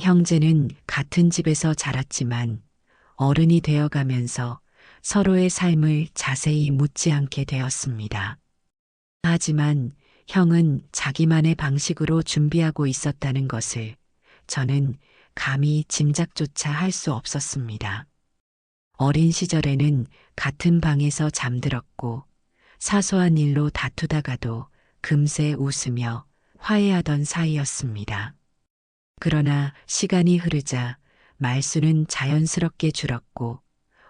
형제는 같은 집에서 자랐지만 어른이 되어가면서 서로의 삶을 자세히 묻지 않게 되었습니다. 하지만 형은 자기만의 방식으로 준비하고 있었다는 것을 저는 감히 짐작조차 할 수 없었습니다. 어린 시절에는 같은 방에서 잠들었고 사소한 일로 다투다가도 금세 웃으며 화해하던 사이였습니다. 그러나 시간이 흐르자 말수는 자연스럽게 줄었고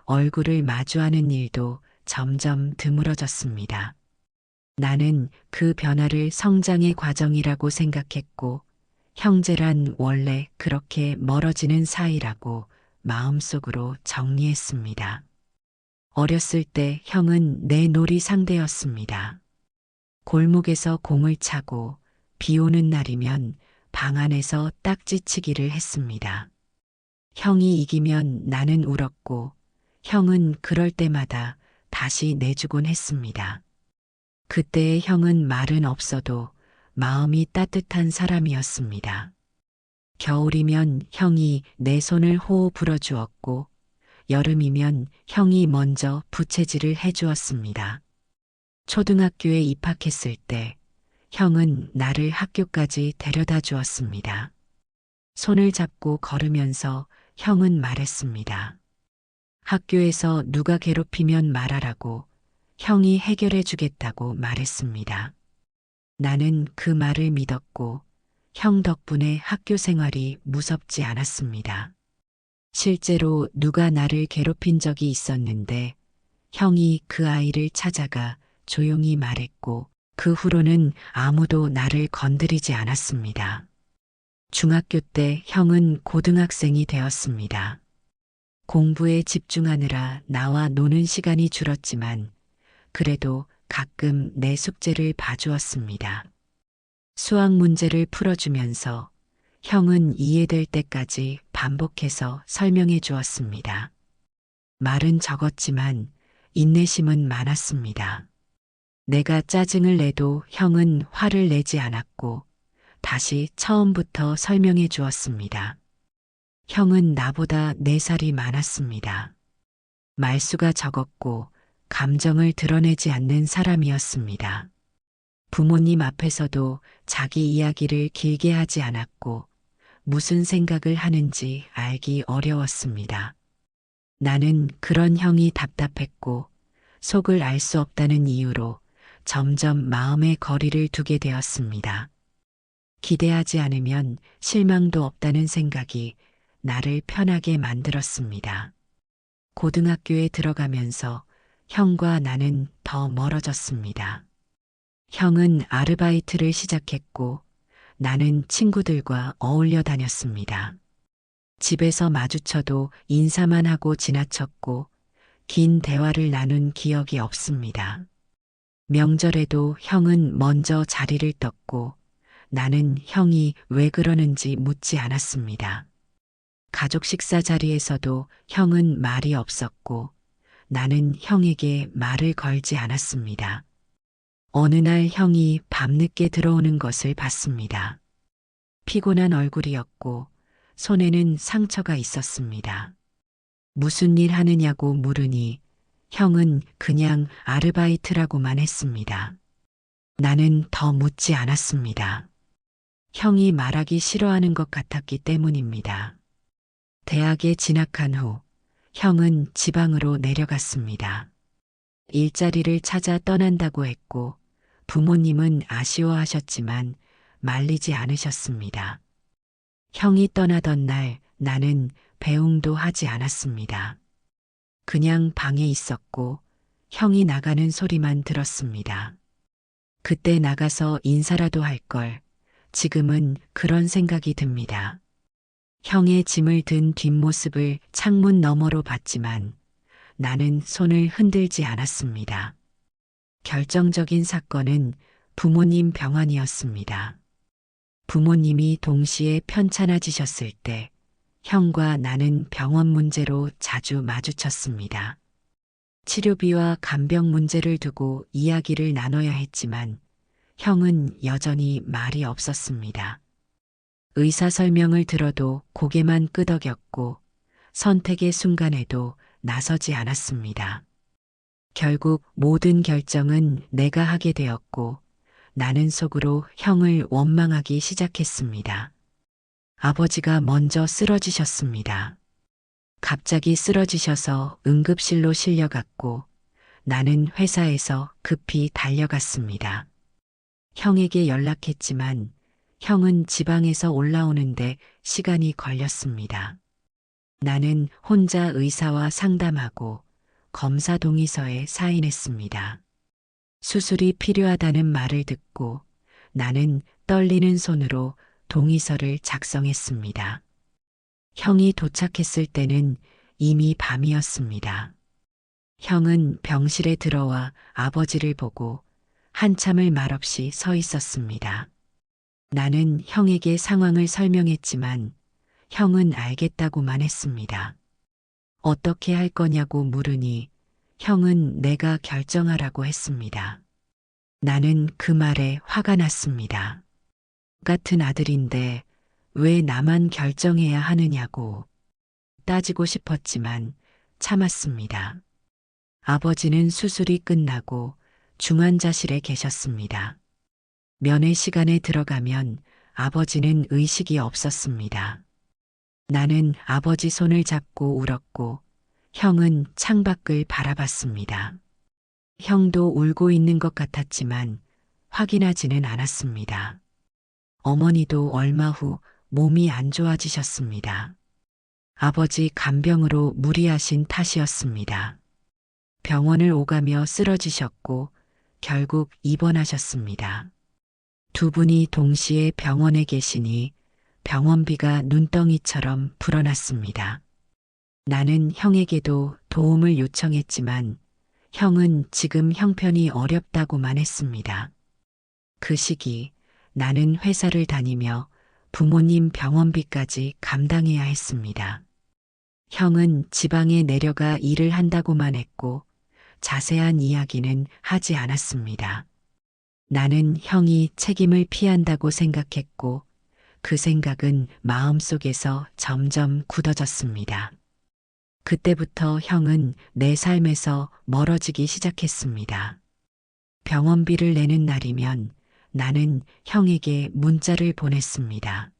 얼굴을 마주하는 일도 점점 드물어졌습니다. 나는 그 변화를 성장의 과정이라고 생각했고 형제란 원래 그렇게 멀어지는 사이라고 마음속으로 정리했습니다. 어렸을 때 형은 내 놀이 상대였습니다. 골목에서 공을 차고 비 오는 날이면 방 안에서 딱지치기를 했습니다. 형이 이기면 나는 울었고 형은 그럴 때마다 다시 내주곤 했습니다. 그때의 형은 말은 없어도 마음이 따뜻한 사람이었습니다. 겨울이면 형이 내 손을 호호 불어주었고 여름이면 형이 먼저 부채질을 해주었습니다. 초등학교에 입학했을 때 형은 나를 학교까지 데려다 주었습니다. 손을 잡고 걸으면서 형은 말했습니다. 학교에서 누가 괴롭히면 말하라고 형이 해결해 주겠다고 말했습니다. 나는 그 말을 믿었고 형 덕분에 학교 생활이 무섭지 않았습니다. 실제로 누가 나를 괴롭힌 적이 있었는데 형이 그 아이를 찾아가 조용히 말했고 그 후로는 아무도 나를 건드리지 않았습니다. 중학교 때 형은 고등학생이 되었습니다. 공부에 집중하느라 나와 노는 시간이 줄었지만 그래도 가끔 내 숙제를 봐주었습니다. 수학 문제를 풀어주면서 형은 이해될 때까지 반복해서 설명해 주었습니다. 말은 적었지만 인내심은 많았습니다. 내가 짜증을 내도 형은 화를 내지 않았고 다시 처음부터 설명해 주었습니다. 형은 나보다 4살이 많았습니다. 말수가 적었고 감정을 드러내지 않는 사람이었습니다. 부모님 앞에서도 자기 이야기를 길게 하지 않았고 무슨 생각을 하는지 알기 어려웠습니다. 나는 그런 형이 답답했고 속을 알 수 없다는 이유로 점점 마음의 거리를 두게 되었습니다. 기대하지 않으면 실망도 없다는 생각이 나를 편하게 만들었습니다. 고등학교에 들어가면서 형과 나는 더 멀어졌습니다. 형은 아르바이트를 시작했고 나는 친구들과 어울려 다녔습니다. 집에서 마주쳐도 인사만 하고 지나쳤고 긴 대화를 나눈 기억이 없습니다. 명절에도 형은 먼저 자리를 떴고 나는 형이 왜 그러는지 묻지 않았습니다. 가족 식사 자리에서도 형은 말이 없었고 나는 형에게 말을 걸지 않았습니다. 어느 날 형이 밤늦게 들어오는 것을 봤습니다. 피곤한 얼굴이었고 손에는 상처가 있었습니다. 무슨 일 하느냐고 물으니 형은 그냥 아르바이트라고만 했습니다. 나는 더 묻지 않았습니다. 형이 말하기 싫어하는 것 같았기 때문입니다. 대학에 진학한 후 형은 지방으로 내려갔습니다. 일자리를 찾아 떠난다고 했고 부모님은 아쉬워하셨지만 말리지 않으셨습니다. 형이 떠나던 날 나는 배웅도 하지 않았습니다. 그냥 방에 있었고 형이 나가는 소리만 들었습니다. 그때 나가서 인사라도 할 걸. 지금은 그런 생각이 듭니다. 형의 짐을 든 뒷모습을 창문 너머로 봤지만 나는 손을 흔들지 않았습니다. 결정적인 사건은 부모님 병환이었습니다. 부모님이 동시에 편찮아지셨을 때 형과 나는 병원 문제로 자주 마주쳤습니다. 치료비와 간병 문제를 두고 이야기를 나눠야 했지만 형은 여전히 말이 없었습니다. 의사 설명을 들어도 고개만 끄덕였고 선택의 순간에도 나서지 않았습니다. 결국 모든 결정은 내가 하게 되었고 나는 속으로 형을 원망하기 시작했습니다. 아버지가 먼저 쓰러지셨습니다. 갑자기 쓰러지셔서 응급실로 실려갔고 나는 회사에서 급히 달려갔습니다. 형에게 연락했지만 형은 지방에서 올라오는데 시간이 걸렸습니다. 나는 혼자 의사와 상담하고 검사 동의서에 사인했습니다. 수술이 필요하다는 말을 듣고 나는 떨리는 손으로 동의서를 작성했습니다. 형이 도착했을 때는 이미 밤이었습니다. 형은 병실에 들어와 아버지를 보고 한참을 말없이 서 있었습니다. 나는 형에게 상황을 설명했지만 형은 알겠다고만 했습니다. 어떻게 할 거냐고 물으니 형은 내가 결정하라고 했습니다. 나는 그 말에 화가 났습니다. 같은 아들인데 왜 나만 결정해야 하느냐고 따지고 싶었지만 참았습니다. 아버지는 수술이 끝나고 중환자실에 계셨습니다. 면회 시간에 들어가면 아버지는 의식이 없었습니다. 나는 아버지 손을 잡고 울었고 형은 창밖을 바라봤습니다. 형도 울고 있는 것 같았지만 확인하지는 않았습니다. 어머니도 얼마 후 몸이 안 좋아지셨습니다. 아버지 간병으로 무리하신 탓이었습니다. 병원을 오가며 쓰러지셨고 결국 입원하셨습니다. 두 분이 동시에 병원에 계시니 병원비가 눈덩이처럼 불어났습니다. 나는 형에게도 도움을 요청했지만 형은 지금 형편이 어렵다고만 했습니다. 그 시기 나는 회사를 다니며 부모님 병원비까지 감당해야 했습니다. 형은 지방에 내려가 일을 한다고만 했고 자세한 이야기는 하지 않았습니다. 나는 형이 책임을 피한다고 생각했고 그 생각은 마음속에서 점점 굳어졌습니다. 그때부터 형은 내 삶에서 멀어지기 시작했습니다. 병원비를 내는 날이면 나는 형에게 문자를 보냈습니다.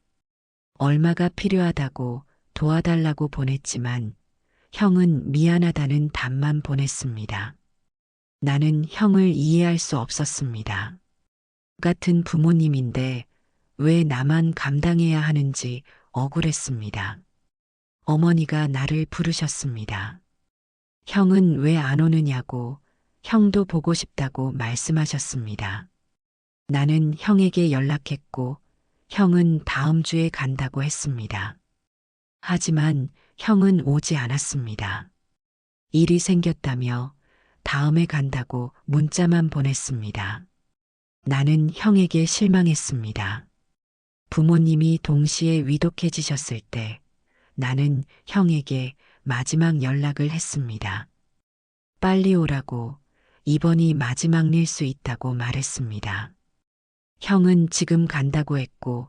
얼마가 필요하다고 도와달라고 보냈지만 형은 미안하다는 답만 보냈습니다. 나는 형을 이해할 수 없었습니다. 같은 부모님인데 왜 나만 감당해야 하는지 억울했습니다. 어머니가 나를 부르셨습니다. 형은 왜 안 오느냐고 형도 보고 싶다고 말씀하셨습니다. 나는 형에게 연락했고 형은 다음 주에 간다고 했습니다. 하지만 형은 오지 않았습니다. 일이 생겼다며 다음에 간다고 문자만 보냈습니다. 나는 형에게 실망했습니다. 부모님이 동시에 위독해지셨을 때 나는 형에게 마지막 연락을 했습니다. 빨리 오라고 이번이 마지막 일 수 있다고 말했습니다. 형은 지금 간다고 했고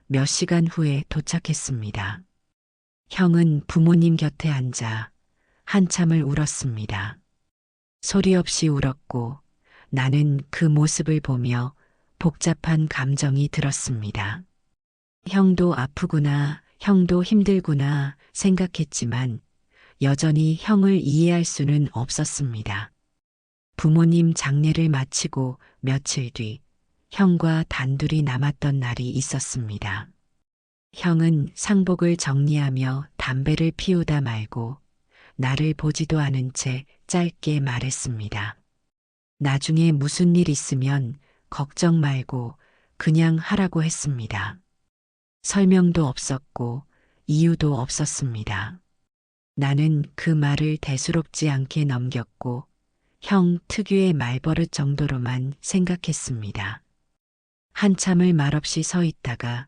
몇 시간 후에 도착했습니다. 형은 부모님 곁에 앉아 한참을 울었습니다. 소리 없이 울었고 나는 그 모습을 보며 복잡한 감정이 들었습니다. 형도 아프구나, 형도 힘들구나 생각했지만 여전히 형을 이해할 수는 없었습니다. 부모님 장례를 마치고 며칠 뒤 형과 단둘이 남았던 날이 있었습니다. 형은 상복을 정리하며 담배를 피우다 말고 나를 보지도 않은 채 짧게 말했습니다. 나중에 무슨 일 있으면 걱정 말고 그냥 하라고 했습니다. 설명도 없었고 이유도 없었습니다. 나는 그 말을 대수롭지 않게 넘겼고 형 특유의 말버릇 정도로만 생각했습니다. 한참을 말없이 서 있다가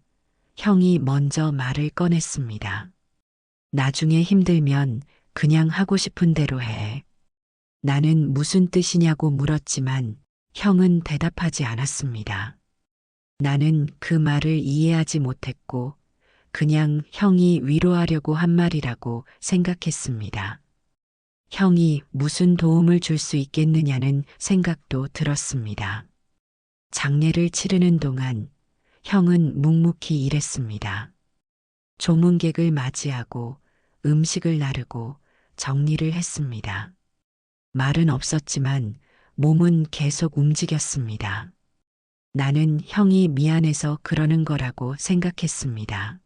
형이 먼저 말을 꺼냈습니다. 나중에 힘들면 그냥 하고 싶은 대로 해. 나는 무슨 뜻이냐고 물었지만 형은 대답하지 않았습니다. 나는 그 말을 이해하지 못했고 그냥 형이 위로하려고 한 말이라고 생각했습니다. 형이 무슨 도움을 줄 수 있겠느냐는 생각도 들었습니다. 장례를 치르는 동안 형은 묵묵히 일했습니다. 조문객을 맞이하고 음식을 나르고 정리를 했습니다. 말은 없었지만 몸은 계속 움직였습니다. 나는 형이 미안해서 그러는 거라고 생각했습니다.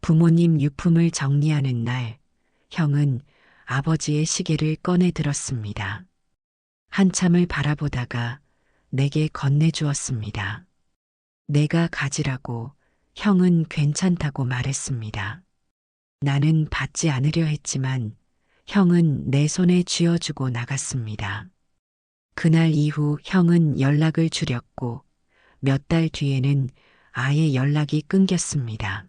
부모님 유품을 정리하는 날, 형은 아버지의 시계를 꺼내 들었습니다. 한참을 바라보다가 내게 건네주었습니다. 내가 가지라고 형은 괜찮다고 말했습니다. 나는 받지 않으려 했지만 형은 내 손에 쥐어주고 나갔습니다. 그날 이후 형은 연락을 줄였고 몇 달 뒤에는 아예 연락이 끊겼습니다.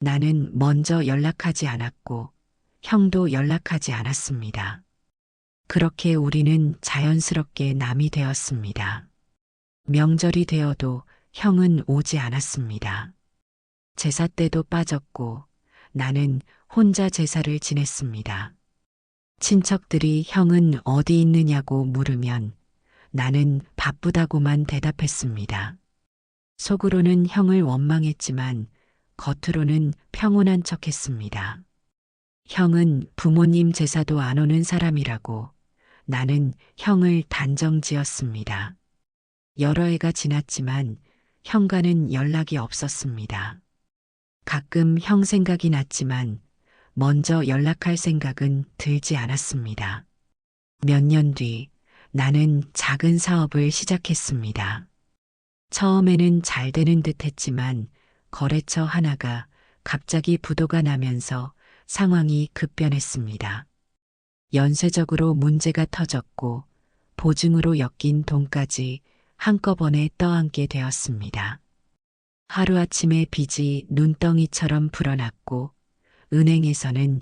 나는 먼저 연락하지 않았고 형도 연락하지 않았습니다. 그렇게 우리는 자연스럽게 남이 되었습니다. 명절이 되어도 형은 오지 않았습니다. 제사 때도 빠졌고 나는 혼자 제사를 지냈습니다. 친척들이 형은 어디 있느냐고 물으면 나는 바쁘다고만 대답했습니다. 속으로는 형을 원망했지만 겉으로는 평온한 척했습니다. 형은 부모님 제사도 안 오는 사람이라고 나는 형을 단정 지었습니다. 여러 해가 지났지만 형과는 연락이 없었습니다. 가끔 형 생각이 났지만 먼저 연락할 생각은 들지 않았습니다. 몇 년 뒤 나는 작은 사업을 시작했습니다. 처음에는 잘 되는 듯 했지만 거래처 하나가 갑자기 부도가 나면서 상황이 급변했습니다. 연쇄적으로 문제가 터졌고 보증으로 엮인 돈까지 한꺼번에 떠안게 되었습니다. 하루아침에 빚이 눈덩이처럼 불어났고 은행에서는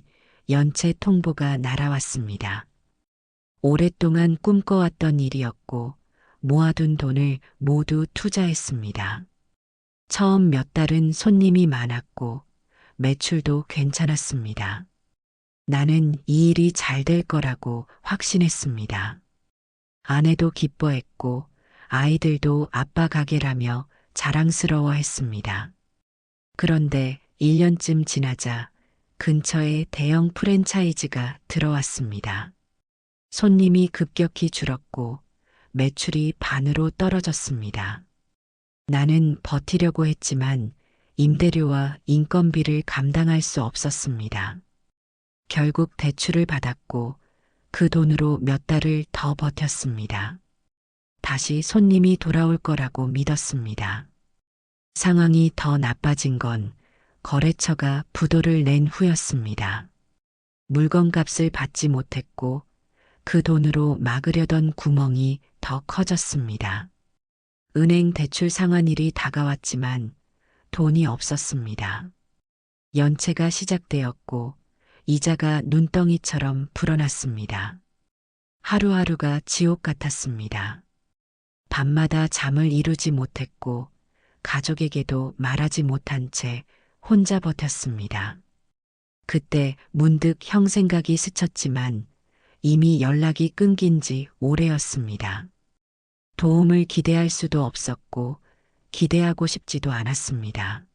연체 통보가 날아왔습니다. 오랫동안 꿈꿔왔던 일이었고 모아둔 돈을 모두 투자했습니다. 처음 몇 달은 손님이 많았고 매출도 괜찮았습니다. 나는 이 일이 잘 될 거라고 확신했습니다. 아내도 기뻐했고 아이들도 아빠 가게라며 자랑스러워했습니다. 그런데 1년쯤 지나자 근처에 대형 프랜차이즈가 들어왔습니다. 손님이 급격히 줄었고 매출이 반으로 떨어졌습니다. 나는 버티려고 했지만 임대료와 인건비를 감당할 수 없었습니다. 결국 대출을 받았고 그 돈으로 몇 달을 더 버텼습니다. 다시 손님이 돌아올 거라고 믿었습니다. 상황이 더 나빠진 건 거래처가 부도를 낸 후였습니다. 물건값을 받지 못했고 그 돈으로 막으려던 구멍이 더 커졌습니다. 은행 대출 상환일이 다가왔지만 돈이 없었습니다. 연체가 시작되었고 이자가 눈덩이처럼 불어났습니다. 하루하루가 지옥 같았습니다. 밤마다 잠을 이루지 못했고 가족에게도 말하지 못한 채 혼자 버텼습니다. 그때 문득 형 생각이 스쳤지만 이미 연락이 끊긴 지 오래였습니다. 도움을 기대할 수도 없었고 기대하고 싶지도 않았습니다.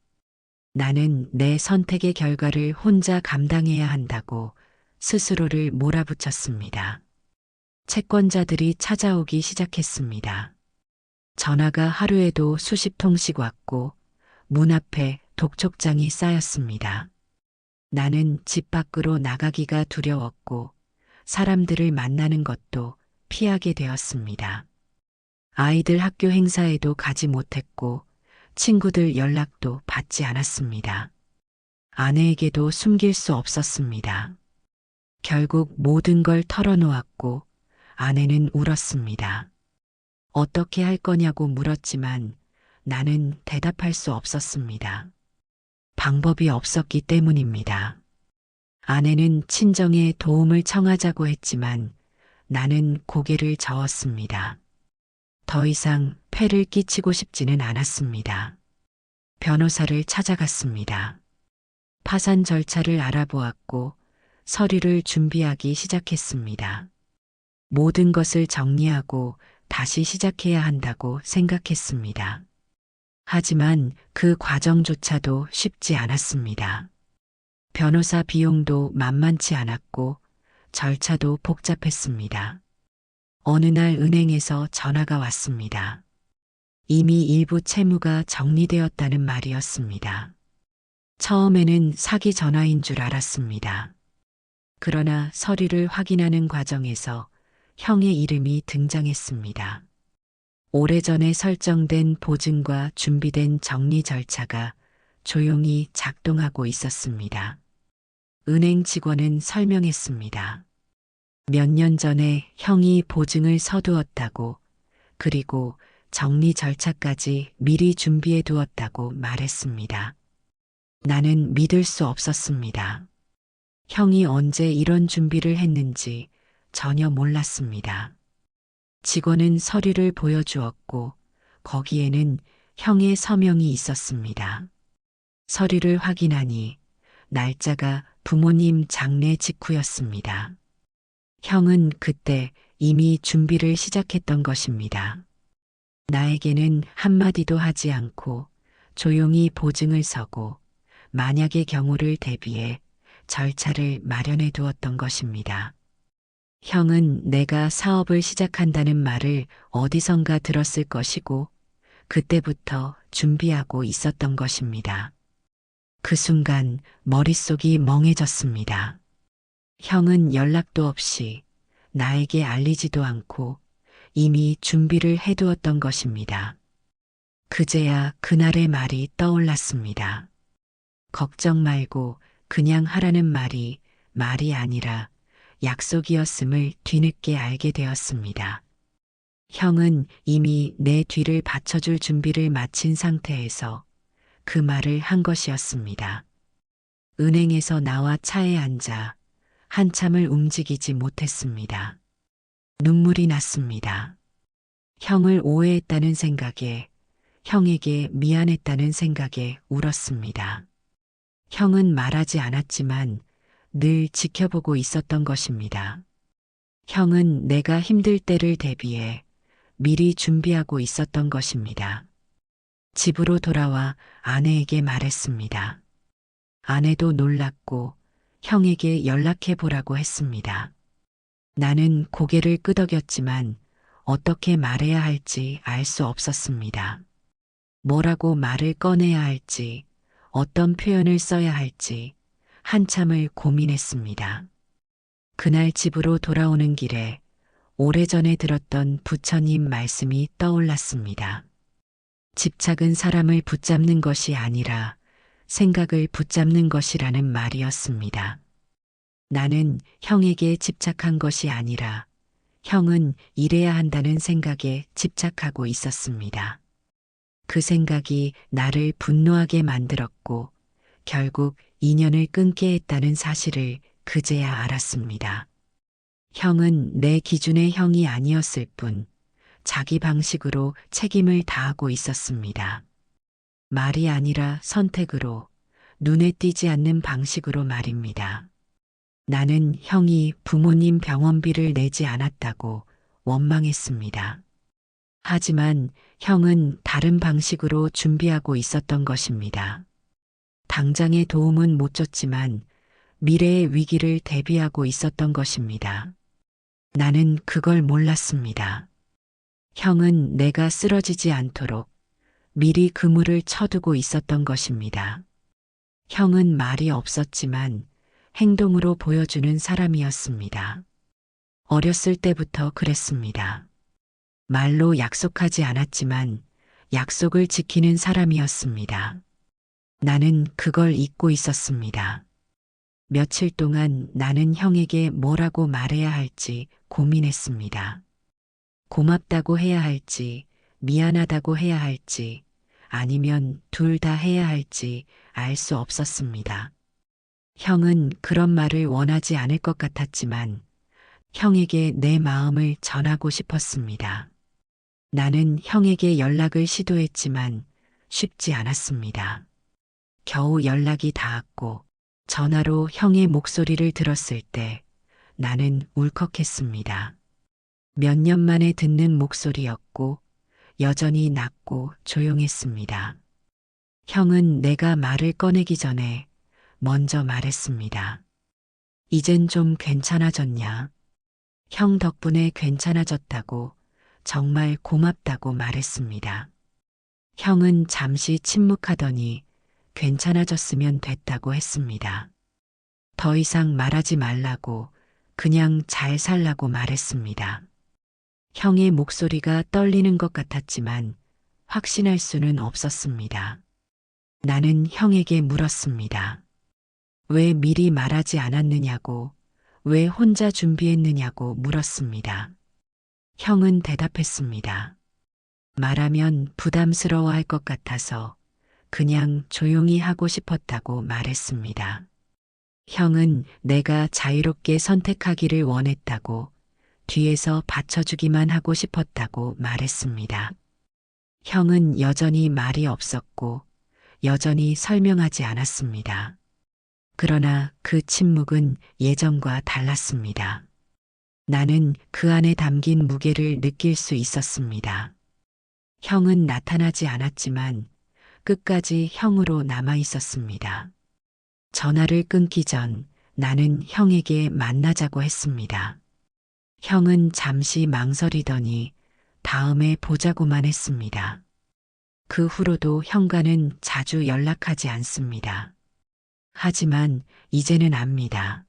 나는 내 선택의 결과를 혼자 감당해야 한다고 스스로를 몰아붙였습니다. 채권자들이 찾아오기 시작했습니다. 전화가 하루에도 수십 통씩 왔고 문 앞에 독촉장이 쌓였습니다. 나는 집 밖으로 나가기가 두려웠고 사람들을 만나는 것도 피하게 되었습니다. 아이들 학교 행사에도 가지 못했고 친구들 연락도 받지 않았습니다. 아내에게도 숨길 수 없었습니다. 결국 모든 걸 털어놓았고 아내는 울었습니다. 어떻게 할 거냐고 물었지만 나는 대답할 수 없었습니다. 방법이 없었기 때문입니다. 아내는 친정에 도움을 청하자고 했지만 나는 고개를 저었습니다. 더 이상 폐를 끼치고 싶지는 않았습니다. 변호사를 찾아갔습니다. 파산 절차를 알아보았고 서류를 준비하기 시작했습니다. 모든 것을 정리하고 다시 시작해야 한다고 생각했습니다. 하지만 그 과정조차도 쉽지 않았습니다. 변호사 비용도 만만치 않았고 절차도 복잡했습니다. 어느 날 은행에서 전화가 왔습니다. 이미 일부 채무가 정리되었다는 말이었습니다. 처음에는 사기 전화인 줄 알았습니다. 그러나 서류를 확인하는 과정에서 형의 이름이 등장했습니다. 오래전에 설정된 보증과 준비된 정리 절차가 조용히 작동하고 있었습니다. 은행 직원은 설명했습니다. 몇 년 전에 형이 보증을 서두었다고, 그리고 정리 절차까지 미리 준비해 두었다고 말했습니다. 나는 믿을 수 없었습니다. 형이 언제 이런 준비를 했는지 전혀 몰랐습니다. 직원은 서류를 보여주었고 거기에는 형의 서명이 있었습니다. 서류를 확인하니 날짜가 부모님 장례 직후였습니다. 형은 그때 이미 준비를 시작했던 것입니다. 나에게는 한마디도 하지 않고 조용히 보증을 서고 만약의 경우를 대비해 절차를 마련해 두었던 것입니다. 형은 내가 사업을 시작한다는 말을 어디선가 들었을 것이고 그때부터 준비하고 있었던 것입니다. 그 순간 머릿속이 멍해졌습니다. 형은 연락도 없이 나에게 알리지도 않고 이미 준비를 해두었던 것입니다. 그제야 그날의 말이 떠올랐습니다. 걱정 말고 그냥 하라는 말이 아니라 약속이었음을 뒤늦게 알게 되었습니다. 형은 이미 내 뒤를 받쳐줄 준비를 마친 상태에서 그 말을 한 것이었습니다. 은행에서 나와 차에 앉아 한참을 움직이지 못했습니다. 눈물이 났습니다. 형을 오해했다는 생각에, 형에게 미안했다는 생각에 울었습니다. 형은 말하지 않았지만 늘 지켜보고 있었던 것입니다. 형은 내가 힘들 때를 대비해 미리 준비하고 있었던 것입니다. 집으로 돌아와 아내에게 말했습니다. 아내도 놀랐고 형에게 연락해 보라고 했습니다. 나는 고개를 끄덕였지만 어떻게 말해야 할지 알 수 없었습니다. 뭐라고 말을 꺼내야 할지, 어떤 표현을 써야 할지 한참을 고민했습니다. 그날 집으로 돌아오는 길에 오래전에 들었던 부처님 말씀이 떠올랐습니다. 집착은 사람을 붙잡는 것이 아니라 생각을 붙잡는 것이라는 말이었습니다. 나는 형에게 집착한 것이 아니라 형은 이래야 한다는 생각에 집착하고 있었습니다. 그 생각이 나를 분노하게 만들었고 결국 인연을 끊게 했다는 사실을 그제야 알았습니다. 형은 내 기준의 형이 아니었을 뿐 자기 방식으로 책임을 다하고 있었습니다. 말이 아니라 선택으로, 눈에 띄지 않는 방식으로 말입니다. 나는 형이 부모님 병원비를 내지 않았다고 원망했습니다. 하지만 형은 다른 방식으로 준비하고 있었던 것입니다. 당장의 도움은 못 줬지만 미래의 위기를 대비하고 있었던 것입니다. 나는 그걸 몰랐습니다. 형은 내가 쓰러지지 않도록 미리 그물을 쳐두고 있었던 것입니다. 형은 말이 없었지만 행동으로 보여주는 사람이었습니다. 어렸을 때부터 그랬습니다. 말로 약속하지 않았지만 약속을 지키는 사람이었습니다. 나는 그걸 잊고 있었습니다. 며칠 동안 나는 형에게 뭐라고 말해야 할지 고민했습니다. 고맙다고 해야 할지, 미안하다고 해야 할지, 아니면 둘 다 해야 할지 알 수 없었습니다. 형은 그런 말을 원하지 않을 것 같았지만 형에게 내 마음을 전하고 싶었습니다. 나는 형에게 연락을 시도했지만 쉽지 않았습니다. 겨우 연락이 닿았고 전화로 형의 목소리를 들었을 때 나는 울컥했습니다. 몇 년 만에 듣는 목소리였고 여전히 낮고 조용했습니다. 형은 내가 말을 꺼내기 전에 먼저 말했습니다. 이젠 좀 괜찮아졌냐? 형 덕분에 괜찮아졌다고 정말 고맙다고 말했습니다. 형은 잠시 침묵하더니 괜찮아졌으면 됐다고 했습니다. 더 이상 말하지 말라고 그냥 잘 살라고 말했습니다. 형의 목소리가 떨리는 것 같았지만 확신할 수는 없었습니다. 나는 형에게 물었습니다. 왜 미리 말하지 않았느냐고, 왜 혼자 준비했느냐고 물었습니다. 형은 대답했습니다. 말하면 부담스러워할 것 같아서 그냥 조용히 하고 싶었다고 말했습니다. 형은 내가 자유롭게 선택하기를 원했다고, 뒤에서 받쳐주기만 하고 싶었다고 말했습니다. 형은 여전히 말이 없었고 여전히 설명하지 않았습니다. 그러나 그 침묵은 예전과 달랐습니다. 나는 그 안에 담긴 무게를 느낄 수 있었습니다. 형은 나타나지 않았지만 끝까지 형으로 남아 있었습니다. 전화를 끊기 전 나는 형에게 만나자고 했습니다. 형은 잠시 망설이더니 다음에 보자고만 했습니다. 그 후로도 형과는 자주 연락하지 않습니다. 하지만 이제는 압니다.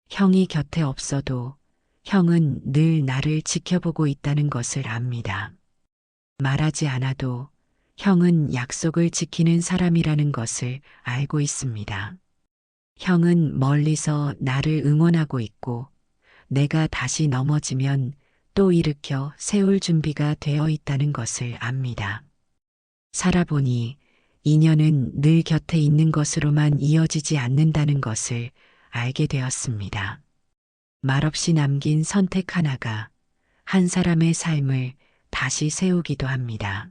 형이 곁에 없어도 형은 늘 나를 지켜보고 있다는 것을 압니다. 말하지 않아도 형은 약속을 지키는 사람이라는 것을 알고 있습니다. 형은 멀리서 나를 응원하고 있고 내가 다시 넘어지면 또 일으켜 세울 준비가 되어 있다는 것을 압니다. 살아보니 인연은 늘 곁에 있는 것으로만 이어지지 않는다는 것을 알게 되었습니다. 말없이 남긴 선택 하나가 한 사람의 삶을 다시 세우기도 합니다.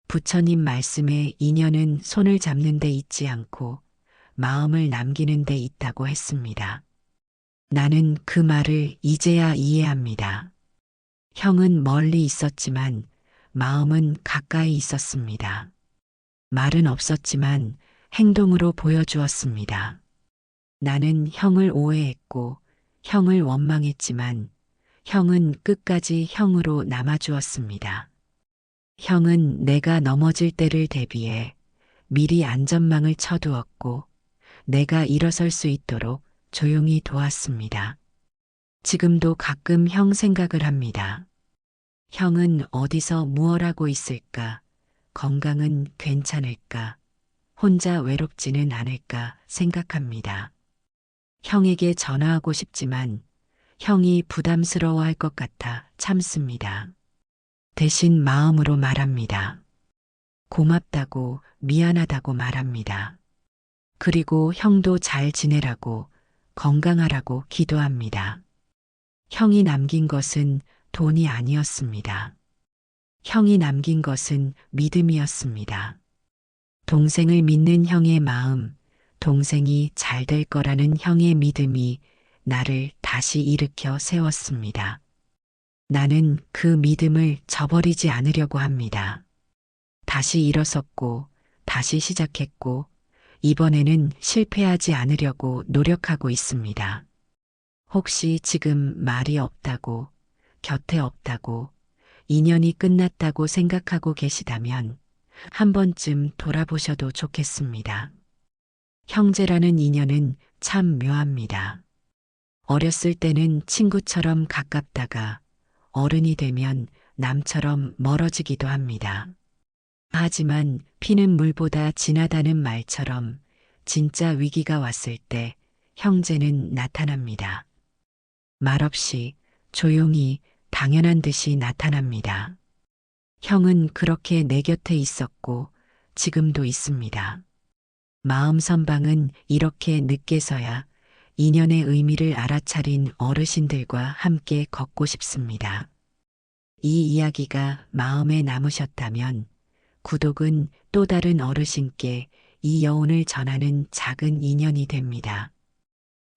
부처님 말씀에 인연은 손을 잡는 데 있지 않고 마음을 남기는 데 있다고 했습니다. 나는 그 말을 이제야 이해합니다. 형은 멀리 있었지만 마음은 가까이 있었습니다. 말은 없었지만 행동으로 보여주었습니다. 나는 형을 오해했고 형을 원망했지만 형은 끝까지 형으로 남아주었습니다. 형은 내가 넘어질 때를 대비해 미리 안전망을 쳐두었고 내가 일어설 수 있도록 조용히 도왔습니다. 지금도 가끔 형 생각을 합니다. 형은 어디서 무얼 하고 있을까? 건강은 괜찮을까? 혼자 외롭지는 않을까 생각합니다. 형에게 전화하고 싶지만 형이 부담스러워할 것 같아 참습니다. 대신 마음으로 말합니다. 고맙다고 미안하다고 말합니다. 그리고 형도 잘 지내라고 건강하라고 기도합니다. 형이 남긴 것은 돈이 아니었습니다. 형이 남긴 것은 믿음이었습니다. 동생을 믿는 형의 마음, 동생이 잘 될 거라는 형의 믿음이 나를 다시 일으켜 세웠습니다. 나는 그 믿음을 저버리지 않으려고 합니다. 다시 일어섰고, 다시 시작했고, 이번에는 실패하지 않으려고 노력하고 있습니다. 혹시 지금 말이 없다고, 곁에 없다고, 인연이 끝났다고 생각하고 계시다면 한 번쯤 돌아보셔도 좋겠습니다. 형제라는 인연은 참 묘합니다. 어렸을 때는 친구처럼 가깝다가 어른이 되면 남처럼 멀어지기도 합니다. 하지만 피는 물보다 진하다는 말처럼 진짜 위기가 왔을 때 형제는 나타납니다. 말없이 조용히 당연한 듯이 나타납니다. 형은 그렇게 내 곁에 있었고 지금도 있습니다. 마음 선방은 이렇게 늦게서야 인연의 의미를 알아차린 어르신들과 함께 걷고 싶습니다. 이 이야기가 마음에 남으셨다면 구독은 또 다른 어르신께 이 여운을 전하는 작은 인연이 됩니다.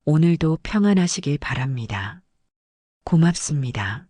오늘도 평안하시길 바랍니다. 고맙습니다.